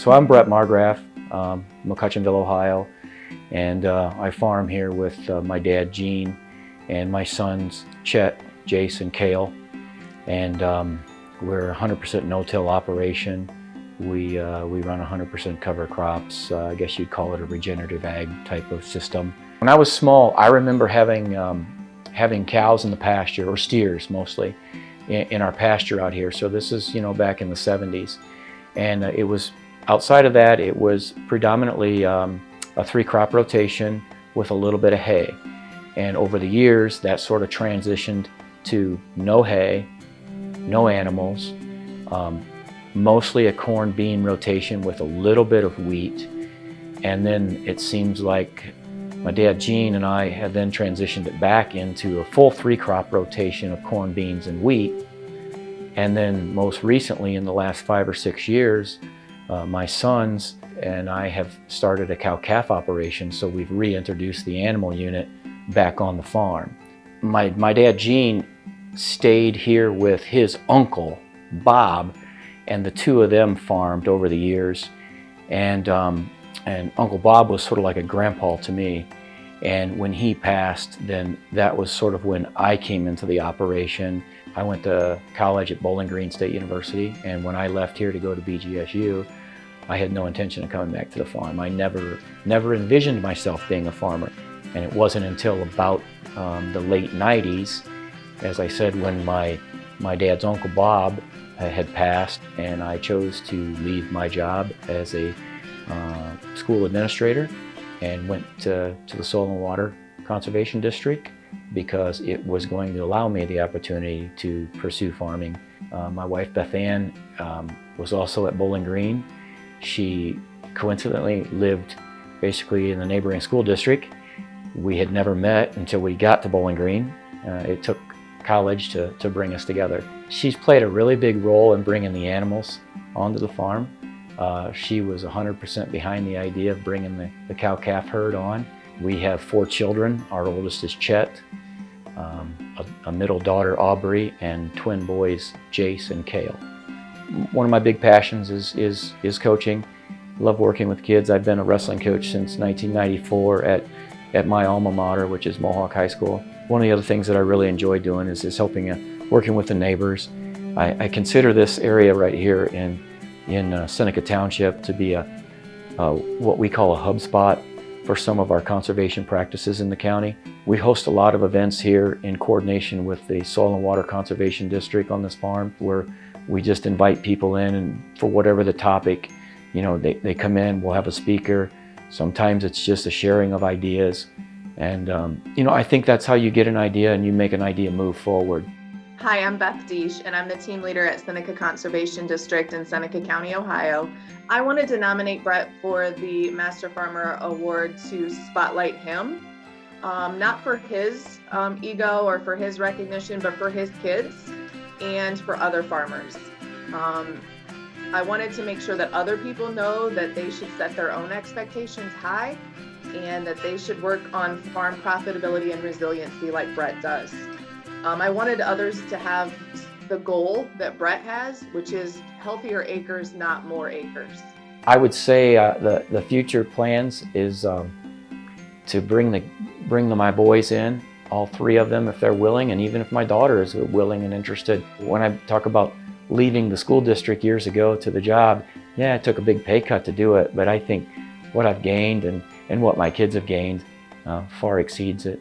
So I'm Bret Margraf, McCutcheonville, Ohio, and I farm here with my dad, Gene, and my sons, Chet, Jace, and Cale. And we're a 100% no-till operation. We run 100% cover crops. I guess you'd call it a regenerative ag type of system. When I was small, I remember having cows in the pasture, or steers mostly, in our pasture out here. So this is, back in the 70s. And it was, outside of that, it was predominantly a 3-crop rotation with a little bit of hay. And over the years, that sort of transitioned to no hay, no animals, mostly a corn bean rotation with a little bit of wheat. And then it seems like my dad Gene and I have then transitioned it back into a full 3-crop rotation of corn, beans, and wheat. And then most recently, in the last 5 or 6 years, my sons and I have started a cow-calf operation, so we've reintroduced the animal unit back on the farm. My dad Gene stayed here with his uncle Bob, and the two of them farmed over the years. And Uncle Bob was sort of like a grandpa to me. And when he passed, then that was sort of when I came into the operation. I went to college at Bowling Green State University, and when I left here to go to BGSU, I had no intention of coming back to the farm. I never envisioned myself being a farmer. And it wasn't until about the late 90s, as I said, when my dad's Uncle Bob had passed, and I chose to leave my job as a school administrator and went to the Soil and Water Conservation District because it was going to allow me the opportunity to pursue farming. My wife Beth Ann was also at Bowling Green. She coincidentally lived basically in the neighboring school district. We had never met until we got to Bowling Green. It took college to bring us together. She's played a really big role in bringing the animals onto the farm. She was 100% behind the idea of bringing the cow-calf herd on. We have 4 children. Our oldest is Chet, a middle daughter Aubrey, and twin boys Jace and Cale. One of my big passions is coaching. Love working with kids. I've been a wrestling coach since 1994 at my alma mater, which is Mohawk High School. One of the other things that I really enjoy doing is helping, working with the neighbors. I consider this area right here in Seneca Township to be what we call a hub spot for some of our conservation practices in the county. We host a lot of events here in coordination with the Soil and Water Conservation District on this farm, where we just invite people in, and for whatever the topic, they come in, we'll have a speaker. Sometimes it's just a sharing of ideas. And I think that's how you get an idea and you make an idea move forward. Hi, I'm Beth Deesh, and I'm the team leader at Seneca Conservation District in Seneca County, Ohio. I wanted to nominate Bret for the Master Farmer Award to spotlight him, not for his ego or for his recognition, but for his kids and for other farmers. I wanted to make sure that other people know that they should set their own expectations high and that they should work on farm profitability and resiliency like Bret does. I wanted others to have the goal that Bret has, which is healthier acres, not more acres. I would say the future plans is to bring my boys in, all 3 of them if they're willing, and even if my daughter is willing and interested. When I talk about leaving the school district years ago to the job, yeah, it took a big pay cut to do it, but I think what I've gained and what my kids have gained far exceeds it.